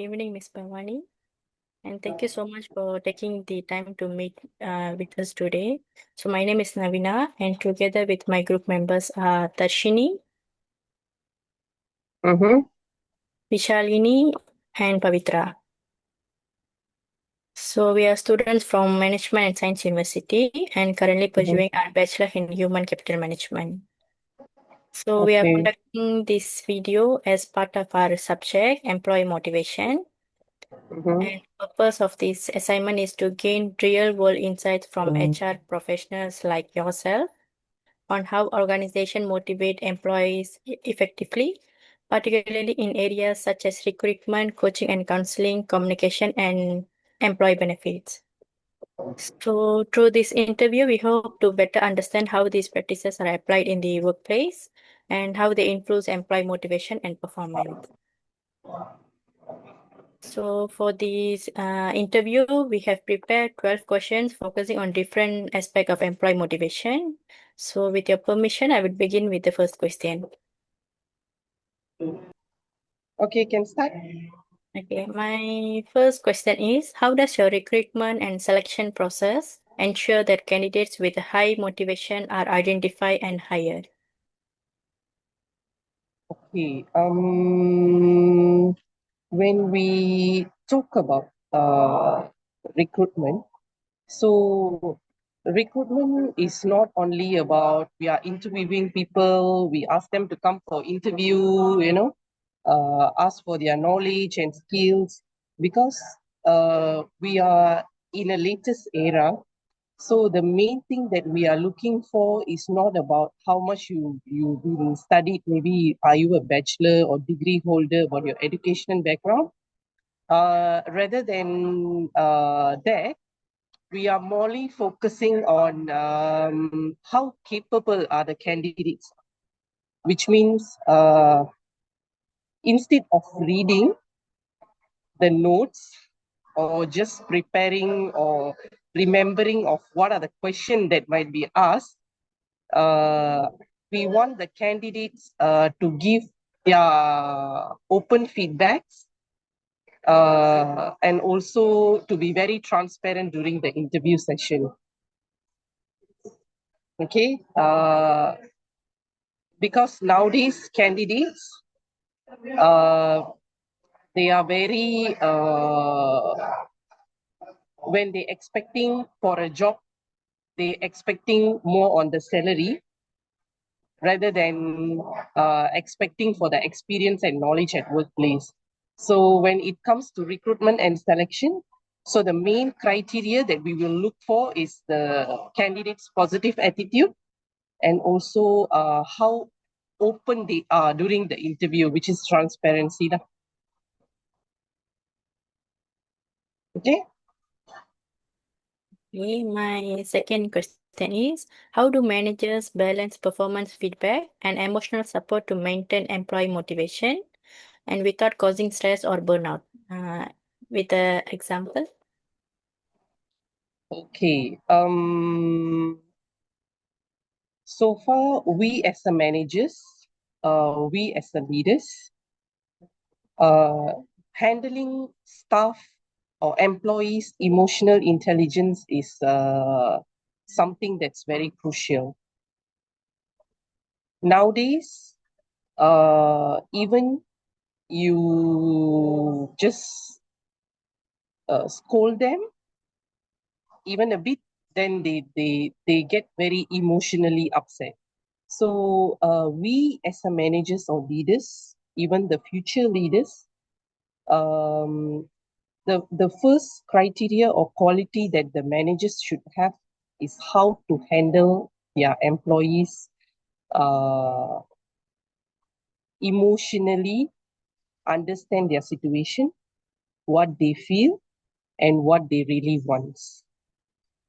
Evening, Ms. Bhavani, and thank you so much for taking the time to meet with us today. So my name is Navina, and together with my group members are Darshini, Vishalini, and Pavitra. So we are students from Management and Science University and currently pursuing our Bachelor in Human Capital Management. So we are conducting this video as part of our subject, Employee Motivation. And the purpose of this assignment is to gain real-world insights from HR professionals like yourself on how organizations motivate employees effectively, particularly in areas such as recruitment, coaching and counseling, communication, and employee benefits. So through this interview, we hope to better understand how these practices are applied in the workplace and how they influence employee motivation and performance. So for this interview, we have prepared 12 questions focusing on different aspects of employee motivation. So with your permission, I will begin with the first question. Okay, can start. Okay, my first question is, how does your recruitment and selection process ensure that candidates with high motivation are identified and hired? Okay, when we talk about recruitment, so recruitment is not only about we are interviewing people, we ask them to come for interview, ask for their knowledge and skills, because we are in a latest era. So the main thing that we are looking for is not about how much you studied. Maybe are you a bachelor or degree holder, about your education background. Rather than that, we are morely focusing on how capable are the candidates, which means instead of reading the notes or just preparing or remembering of what are the questions that might be asked, we want the candidates to give their open feedbacks and also to be very transparent during the interview session. Okay, because nowadays candidates, they are very, when they expecting for a job, they expecting more on the salary rather than expecting for the experience and knowledge at workplace. So when it comes to recruitment and selection, so the main criteria that we will look for is the candidate's positive attitude and also how open they are during the interview, which is transparency. Okay. Okay, my second question is, how do managers balance performance feedback and emotional support to maintain employee motivation and without causing stress or burnout? With an example. Okay. So far, we as the managers, we as the leaders, handling staff or employees' emotional intelligence is something that's very crucial. Nowadays, even you just scold them even a bit, then they get very emotionally upset. So we as a managers or leaders, even the future leaders, the first criteria or quality that the managers should have is how to handle their employees emotionally, understand their situation, what they feel, and what they really want.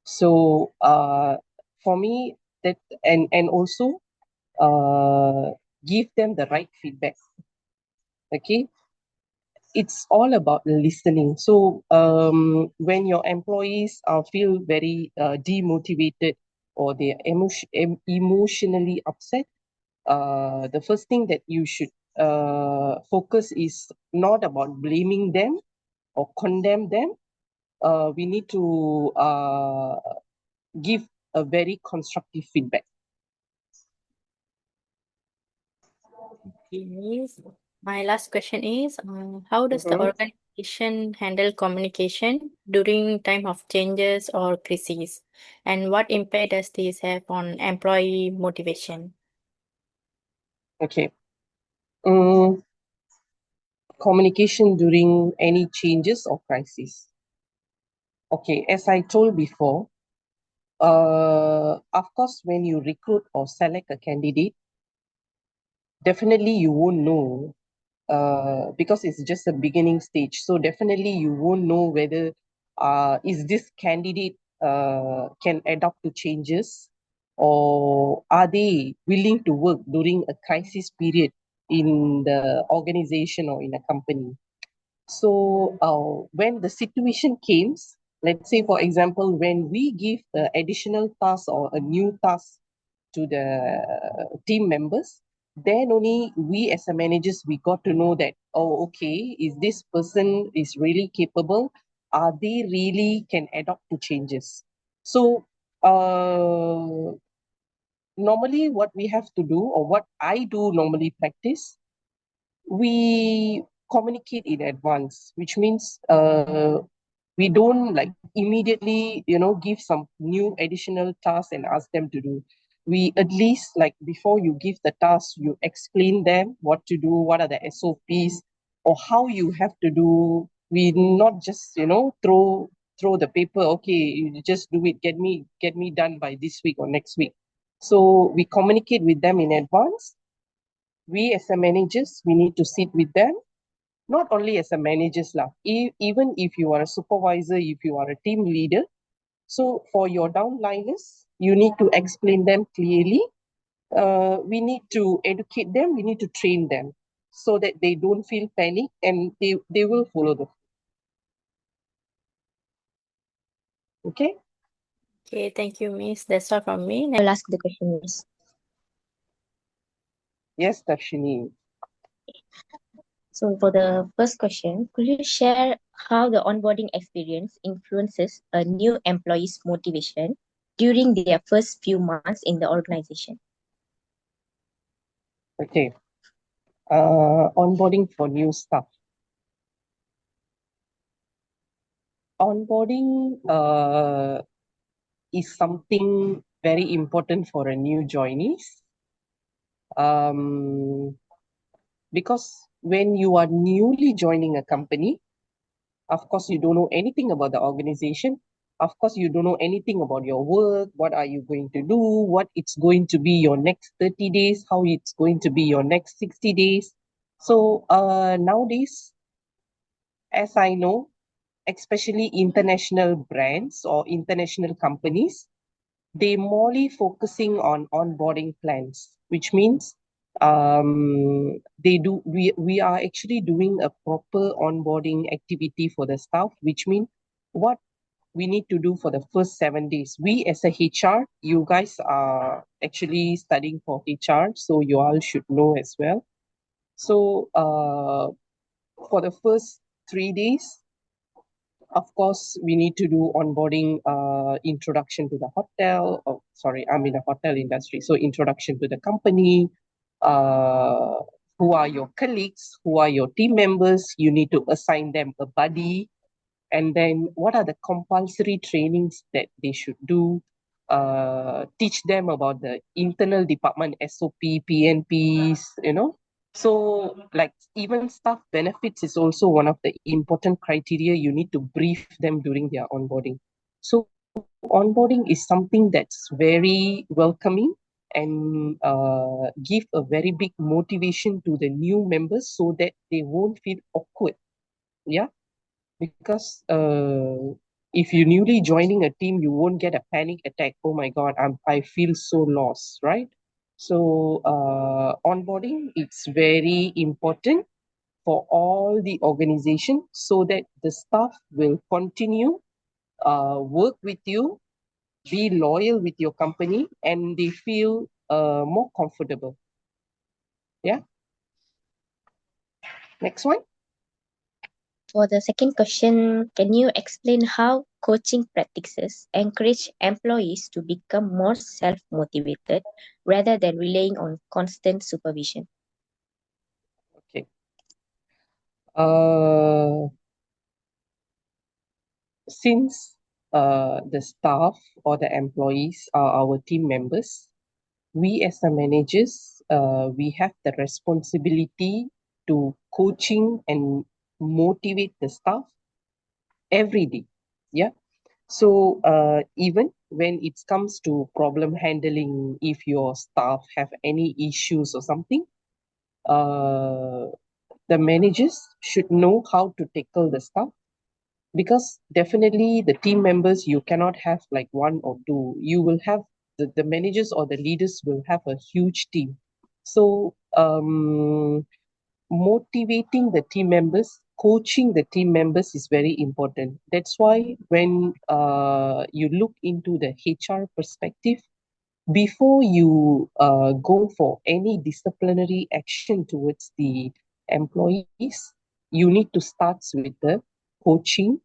So for me, that and also give them the right feedback. Okay, it's all about listening. So when your employees feel very demotivated or they are emotionally upset, the first thing that you should focus is not about blaming them or condemn them. We need to give a very constructive feedback. Yes. My last question is, how does the organization handle communication during time of changes or crises? And what impact does this have on employee motivation? Okay. Communication during any changes or crisis. Okay, as I told before, of course, when you recruit or select a candidate, definitely you won't know because it's just a beginning stage. So definitely you won't know whether is this candidate can adapt to changes, or are they willing to work during a crisis period in the organization or in a company. So when the situation comes, let's say for example, when we give additional task or a new task to the team members, then only we as a managers, we got to know that, oh, okay, is this person is really capable? Are they really can adapt to changes? So normally what we have to do, or what I do normally practice, we communicate in advance, which means we don't like immediately, give some new additional tasks and ask them to do. We at least, like, before you give the task, you explain them what to do, what are the SOPs, or how you have to do. We not just, throw the paper, okay, you just do it, get me done by this week or next week. So we communicate with them in advance. We as a managers, we need to sit with them, not only as a managers lah, even if you are a supervisor, if you are a team leader. So for your downliners, you need to explain them clearly. We need to educate them, we need to train them so that they don't feel panic, and they will follow the. Okay. Okay, thank you, Miss. That's all from me. I'll ask the question, Miss. Yes, Darshini. So for the first question, could you share how the onboarding experience influences a new employee's motivation during their first few months in the organization? Okay. Onboarding for new staff. Onboarding is something very important for a new joinees. Because when you are newly joining a company, of course, you don't know anything about the organization. Of course, you don't know anything about your work. What are you going to do? What it's going to be your next 30 days? How it's going to be your next 60 days? So nowadays, as I know, especially international brands or international companies, they morely focusing on onboarding plans, which means we are actually doing a proper onboarding activity for the staff, which means what we need to do for the first 7 days. We as a HR, you guys are actually studying for HR, so you all should know as well. So for the first 3 days, of course, we need to do onboarding, introduction to the hotel. Oh, sorry, I'm in the hotel industry. So introduction to the company, uh, who are your colleagues, who are your team members. You need to assign them a buddy. And then what are the compulsory trainings that they should do? Teach them about the internal department SOP, PNPs, So like even staff benefits is also one of the important criteria you need to brief them during their onboarding. So onboarding is something that's very welcoming and give a very big motivation to the new members so that they won't feel awkward. Yeah, because if you're newly joining a team, you won't get a panic attack. Oh my God, I feel so lost, right? So onboarding, it's very important for all the organization so that the staff will continue work with you, be loyal with your company, and they feel more comfortable. Yeah. Next one. For the second question, can you explain how coaching practices encourage employees to become more self-motivated rather than relying on constant supervision? Okay. Since the staff or the employees are our team members, we as the managers, we have the responsibility to coaching and motivate the staff every day. Yeah. So even when it comes to problem handling, if your staff have any issues or something, the managers should know how to tackle the stuff, because definitely the team members, you cannot have like one or two. You will have the managers or the leaders will have a huge team. So motivating the team members, coaching the team members is very important. That's why when you look into the HR perspective, before you go for any disciplinary action towards the employees, you need to start with the coaching,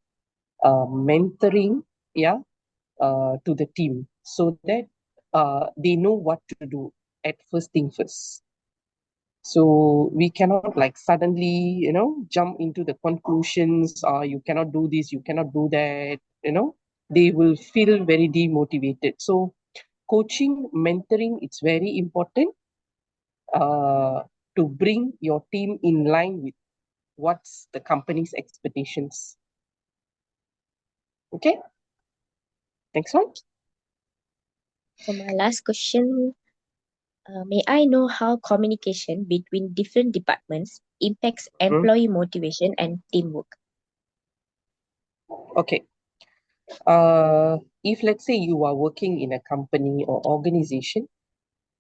mentoring, yeah, to the team, so that they know what to do at first thing first. So we cannot like suddenly, jump into the conclusions, you cannot do this, you cannot do that, they will feel very demotivated. So coaching, mentoring, it's very important to bring your team in line with what's the company's expectations. Okay, next one. For my last question, may I know how communication between different departments impacts employee motivation and teamwork? Okay. If let's say you are working in a company or organization,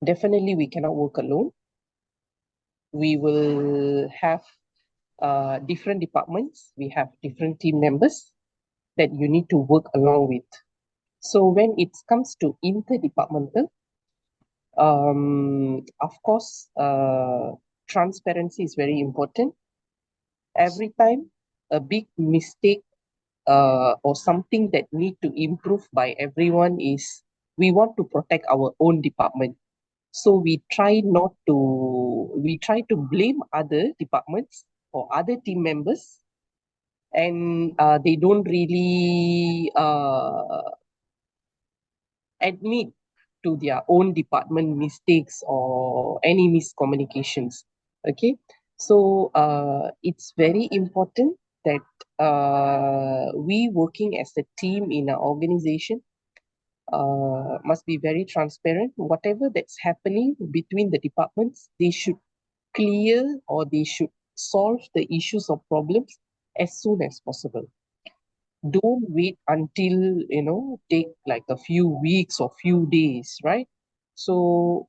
definitely we cannot work alone. We will have different departments. We have different team members that you need to work along with. So when it comes to interdepartmental, of course, transparency is very important. Every time a big mistake or something that need to improve by everyone is, we want to protect our own department. So we try to blame other departments or other team members, and they don't really admit to their own department mistakes or any miscommunications. Okay, so it's very important that we working as a team in an organization must be very transparent. Whatever that's happening between the departments, they should clear or they should solve the issues or problems as soon as possible. Don't wait until, take like a few weeks or few days, right? So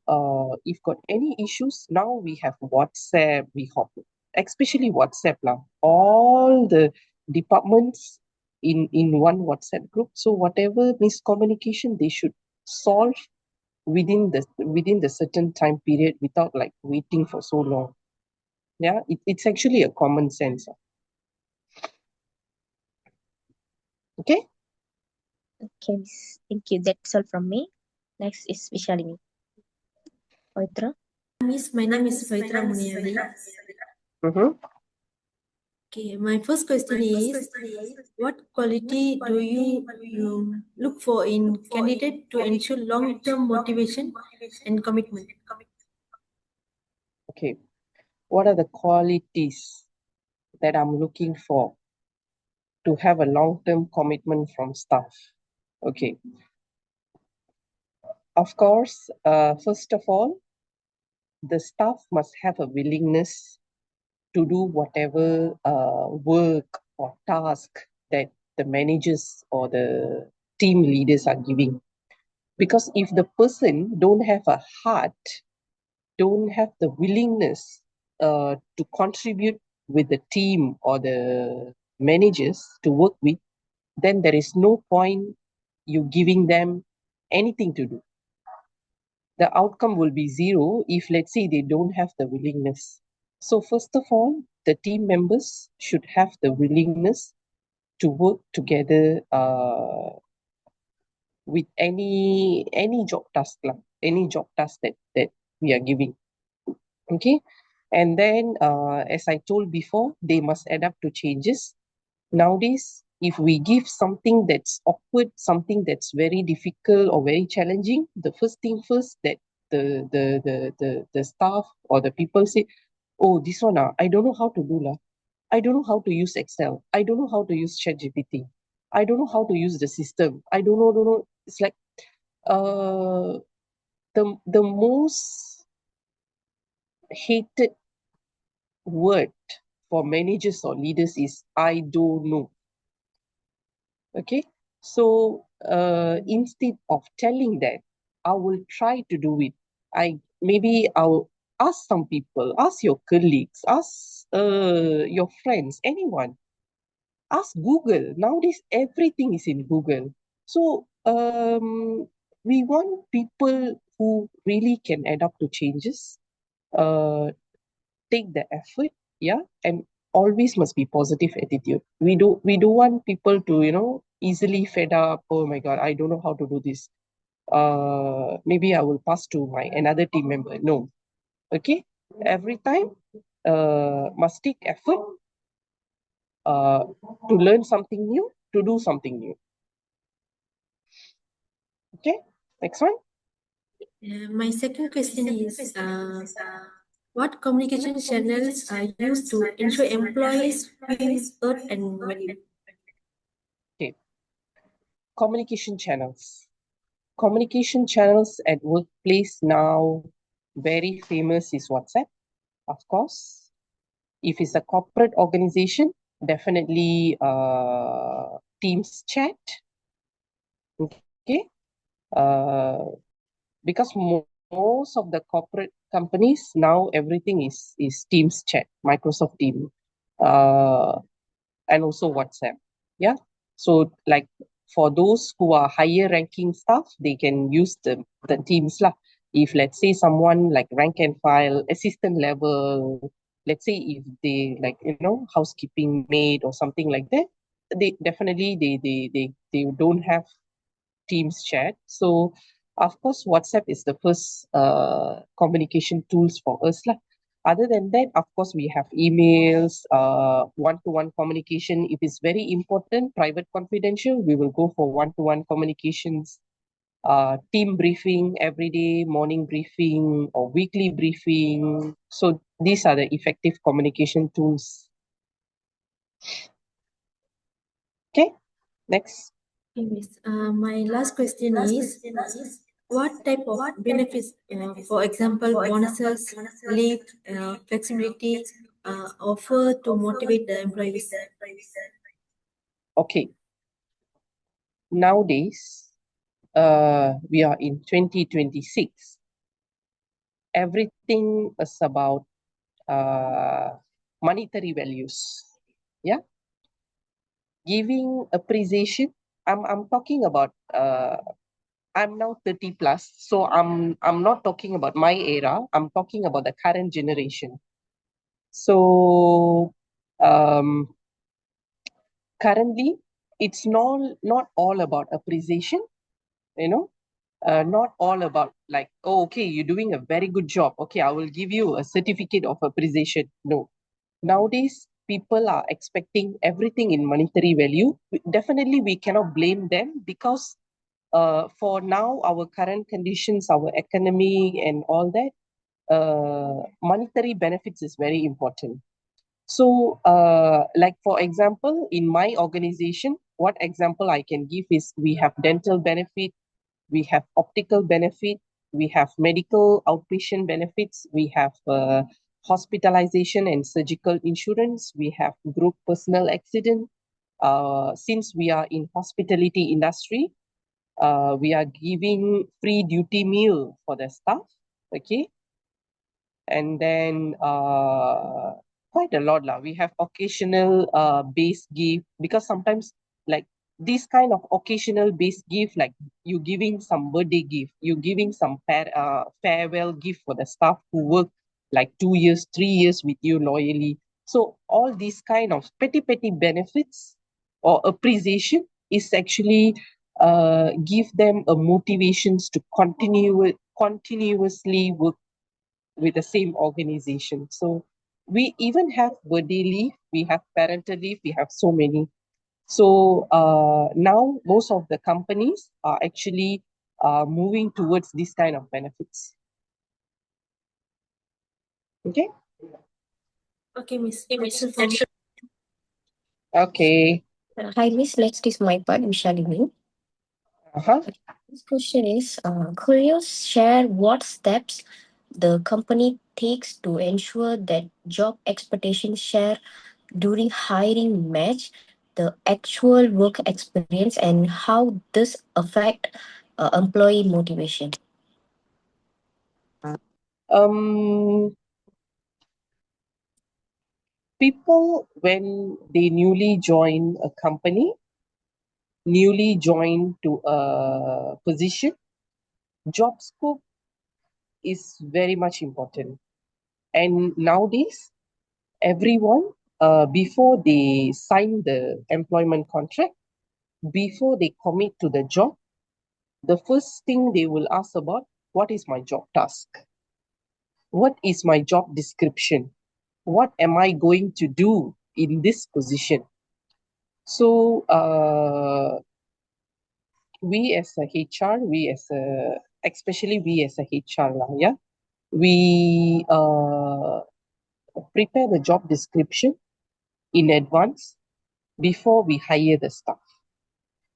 if got any issues, now we have WhatsApp, we have especially WhatsApp lah. All the departments in one WhatsApp group. So whatever miscommunication, they should solve within the certain time period without like waiting for so long. Yeah, it's actually a common sense. Okay. Okay, miss. Thank you. That's all from me. Next is Vishalini. Poitra. Miss, my name is Faitra Muniadi. Mm-hmm. Okay, my first question is, what quality do you look for in candidate to ensure long-term motivation and commitment? Okay. What are the qualities that I'm looking for to have a long-term commitment from staff? Okay. Of course, first of all, the staff must have a willingness to do whatever work or task that the managers or the team leaders are giving. Because if the person don't have a heart, don't have the willingness to contribute with the team or the managers to work with, then there is no point you giving them anything to do. The outcome will be zero if, let's say, they don't have the willingness. So first of all, the team members should have the willingness to work together with any job task lah, any job task that we are giving. Okay. And then as I told before, they must adapt to changes. Nowadays, if we give something that's awkward, something that's very difficult or very challenging, the first thing first that the staff or the people say, oh, this one, I don't know how to do. I don't know how to use Excel. I don't know how to use ChatGPT. I don't know how to use the system. I don't know. It's like uh, the most hated word for managers or leaders is I don't know. Okay, so instead of telling that, I will try to do it. I'll ask some people, ask your colleagues, ask your friends, anyone. Ask Google. Nowadays, everything is in Google. So we want people who really can adapt to changes, take the effort, yeah, and always must be positive attitude. We do want people to, easily fed up. Oh my God, I don't know how to do this. Maybe I will pass to my another team member. No. Okay. Every time must take effort to learn something new, to do something new. Okay. Next one. My second question is, what communication channels are used to ensure employees feel heard and valued? Okay. Communication channels. Communication channels at workplace now, very famous is WhatsApp, of course. If it's a corporate organization, definitely Teams chat. Okay. Because most of the corporate companies now everything is Teams chat, Microsoft Teams, and also WhatsApp. Yeah. So like for those who are higher ranking staff, they can use the Teams lah. If let's say someone like rank and file, assistant level, let's say if they like, housekeeping maid or something like that, they definitely they don't have Teams chat. So of course, WhatsApp is the first communication tools for us lah. Other than that, of course, we have emails, one-to-one communication. If it's very important, private, confidential, we will go for one-to-one communications, team briefing every day, morning briefing or weekly briefing. So these are the effective communication tools. Okay, next. Okay, Miss. My last question is, what type of benefits, for example, bonuses, leave, flexibility, offer to motivate the employees? Okay. Nowadays, we are in 2026. Everything is about monetary values. Yeah. Giving appreciation. I'm talking about I'm now 30 plus, so I'm not talking about my era. I'm talking about the current generation. So currently it's not all about appreciation, not all about like, oh, okay, you're doing a very good job. Okay, I will give you a certificate of appreciation. No. Nowadays, people are expecting everything in monetary value. Definitely, we cannot blame them because for now, our current conditions, our economy and all that, monetary benefits is very important. So, like for example, in my organization, what example I can give is we have dental benefit, we have optical benefit, we have medical outpatient benefits, we have hospitalization and surgical insurance, we have group personal accident. Since we are in hospitality industry, we are giving free duty meal for the staff. Okay. And then quite a lot lah. We have occasional base gift, because sometimes like this kind of occasional base gift, like you giving some birthday gift, you giving some farewell gift for the staff who work like 2 years, 3 years with you loyally. So all these kind of petty benefits or appreciation is actually give them a motivations to continuously work with the same organization. So we even have birthday leave, we have parental leave, we have so many. So now most of the companies are actually moving towards this kind of benefits. Okay. Okay, Miss. That's it from me. Okay. Hi, Miss. Next is my part, Vishalini. Uh-huh. This question is, could you share what steps the company takes to ensure that job expectations share during hiring match the actual work experience and how this affect employee motivation? Um, People when they newly join a company, newly join to a position, job scope is very much important. And nowadays, everyone, before they sign the employment contract, before they commit to the job, the first thing they will ask about, what is my job task? What is my job description? What am I going to do in this position? So we as a HR, especially we as a HR lah, yeah, we prepare the job description in advance before we hire the staff,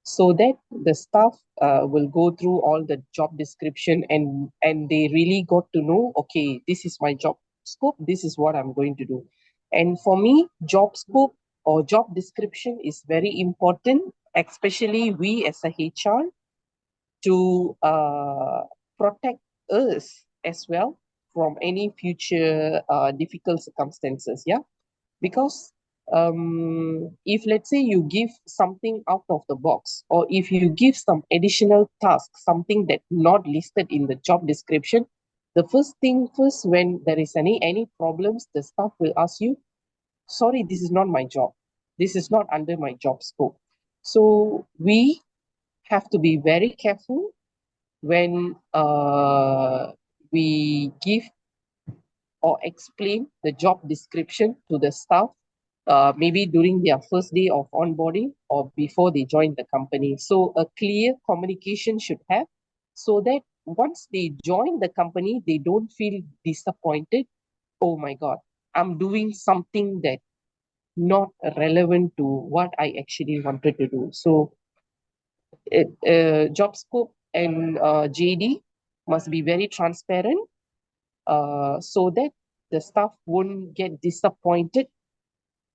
so that the staff will go through all the job description and they really got to know, okay, this is my job scope, this is what I'm going to do. And for me, job scope or job description is very important, especially we as a HR, to protect us as well from any future difficult circumstances. Yeah, because if let's say you give something out of the box, or if you give some additional task, something that not listed in the job description, the first thing first, when there is any problems, the staff will ask you, sorry, this is not my job, this is not under my job scope. So we have to be very careful when we give or explain the job description to the staff, maybe during their first day of onboarding or before they join the company. So a clear communication should have, so that once they join the company, they don't feel disappointed. Oh my God, I'm doing something that not relevant to what I actually wanted to do. So job scope and JD must be very transparent, so that the staff won't get disappointed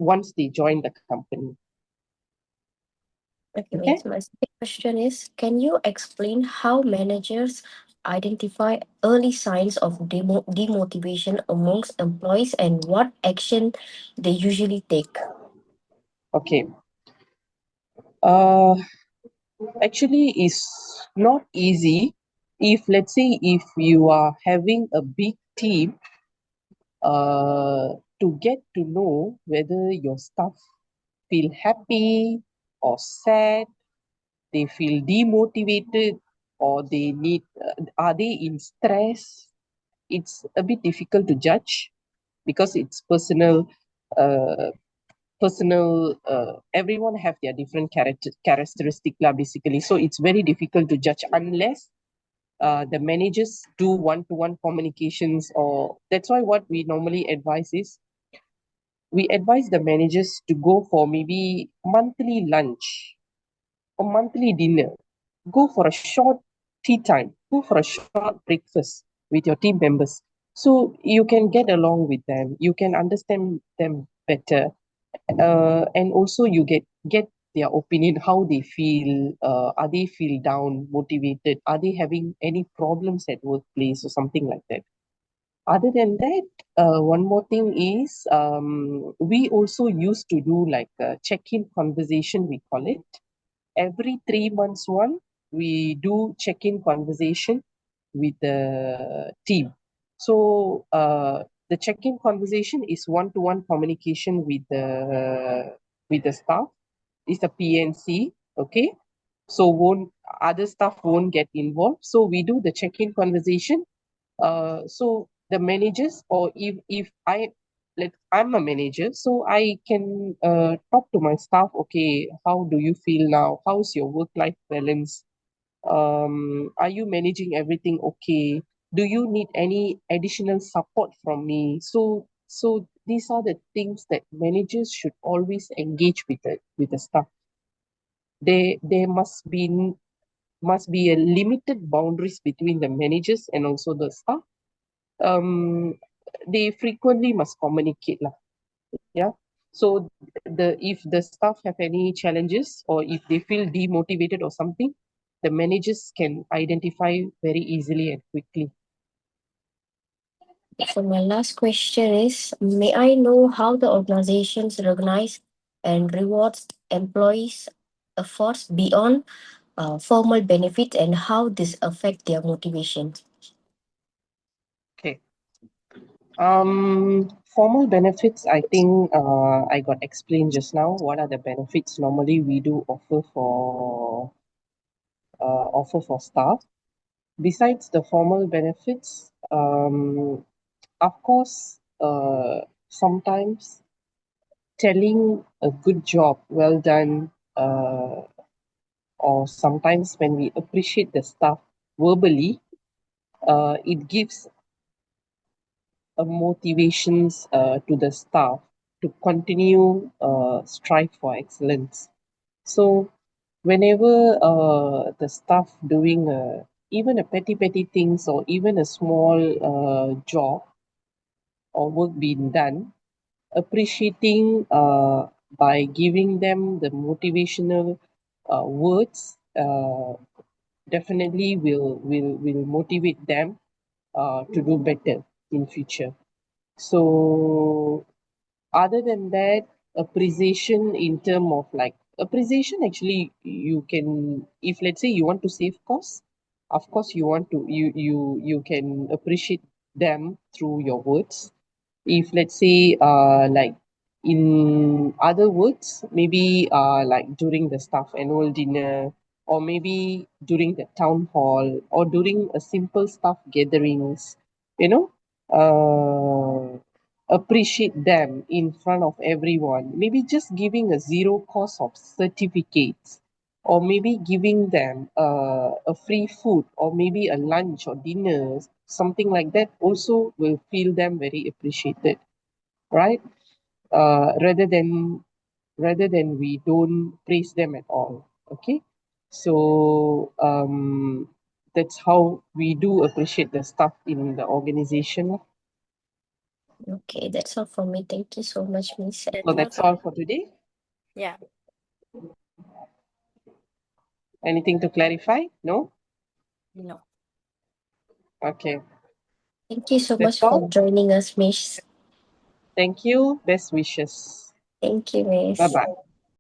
once they join the company. Okay, Okay. my second question is, can you explain how managers identify early signs of demotivation amongst employees and what action they usually take? Okay. Actually, it's not easy. If let's say if you are having a big team, to get to know whether your staff feel happy or sad, they feel demotivated, or they need, are they in stress, it's a bit difficult to judge, because it's uh, everyone have their different characteristic lah, basically. So it's very difficult to judge unless the managers do one-to-one communications. Or that's why what we normally advise is, we advise the managers to go for maybe monthly lunch or monthly dinner, go for a short tea time, go for a short breakfast with your team members, so you can get along with them, you can understand them better, and also you get their opinion, how they feel, are they feel down, motivated, are they having any problems at workplace or something like that. Other than that, one more thing is, we also used to do like a check-in conversation, we call it. Every 3 months we do check-in conversation with the team. So the check-in conversation is one-to-one communication with the staff. It's a PNC, okay? So other staff won't get involved. So we do the check-in conversation. So the managers, or if I'm a manager, so I can talk to my staff. Okay, how do you feel now? How's your work-life balance? Are you managing everything okay? Do you need any additional support from me? So these are the things that managers should always engage with the staff. There must be a limited boundaries between the managers and also the staff. They frequently must communicate lah. Yeah. So if the staff have any challenges, or if they feel demotivated or something, the managers can identify very easily and quickly. So my last question is, may I know how the organizations recognize and rewards employees' efforts beyond formal benefits, and how this affect their motivation? Okay. Formal benefits, I think I got explained just now. What are the benefits normally we do offer for staff? Besides the formal benefits, of course, sometimes telling a good job, well done, or sometimes when we appreciate the staff verbally, it gives a motivations to the staff to continue strive for excellence. So whenever the staff doing even a petty things, or even a small job or work being done, appreciating by giving them the motivational words definitely will motivate them to do better in future. So other than that, appreciation in term of like appreciation, actually you can, if let's say you want to save costs, of course you want to you can appreciate them through your words. If let's say like in other words, maybe like during the staff annual dinner, or maybe during the town hall, or during a simple staff gatherings, you know, appreciate them in front of everyone, maybe just giving a zero cost of certificates, or maybe giving them a free food, or maybe a lunch or dinner, something like that also will feel them very appreciated, right? Rather than we don't praise them at all. Okay, so that's how we do appreciate the staff in the organization. Okay, that's all from me. Thank you so much, Miss. So that's all for today. Yeah. Anything to clarify? No? No. Okay. Thank you so That's much for all. joining us, Miss. Thank you. Best wishes. Thank you, Miss. Bye-bye.